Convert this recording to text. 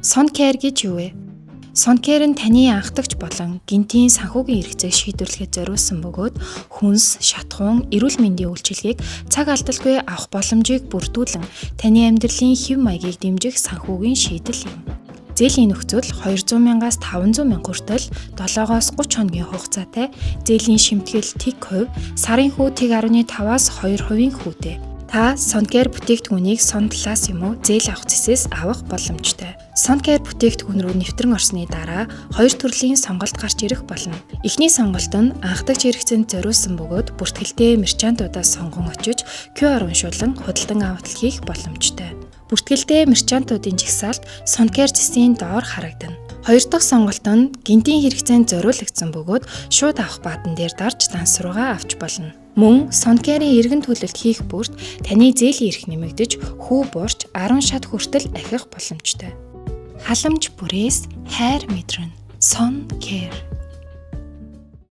Сон кэр гэж юу вэ? Сон кэр нь таны анхдагч болон гинтийн санхүүгийн хэрэгцээг шийдвэрлэхэд зориулсан бөгөөд хүнс, шатахуун, эрүүл мэндийн үйлчилгээг цаг алдалгүй авах боломжийг бүрдүүлэн таны амьдралын хэв маягийг дэмжих санхүүгийн шийдэл юм. Зээлийн нөхцөл 200,000-аас 500,000 хүртэл 7-оос 30 хоногийн хугацаатай, зээлийн шимтгэл тэг хувь, сарын хүү тэг 1.5-аас 2% хүүтэй. Та Сонкэр бүтээгдэхүүнийг сон талаас юм уу зээл авах зэсээс авах боломжтой. Сонкэр бүтээгдэхүүн рүү нэвтрэн орсны дараа хоёр төрлийн сонголт гарч ирэх болно. Эхний сонголт нь анхдагч хэрэгцээнд зориулсан бөгөөд бүртгэлтэй мерчантуудаас сонгон очиж QR уншуулан худалдан авалт хийх боломжтой. Бүртгэлтэй мерчантуудын жагсаалт Сонкэр зэсийн доор харагдана. Хоёр дахь сонголт нь гинтийн хэрэгцээнд зориулагдсан бөгөөд шууд авах баатан дээр дарж данс руугаа авч болно. Мөн Сонкэрийн эргэн төлөлт хийх бүрт таны зээлийн эрх нэмэгдэж хүү буурч 10 шат хүртэл ахих боломжтой. Халамж бүрээс хайр мэдрэн Сонкэр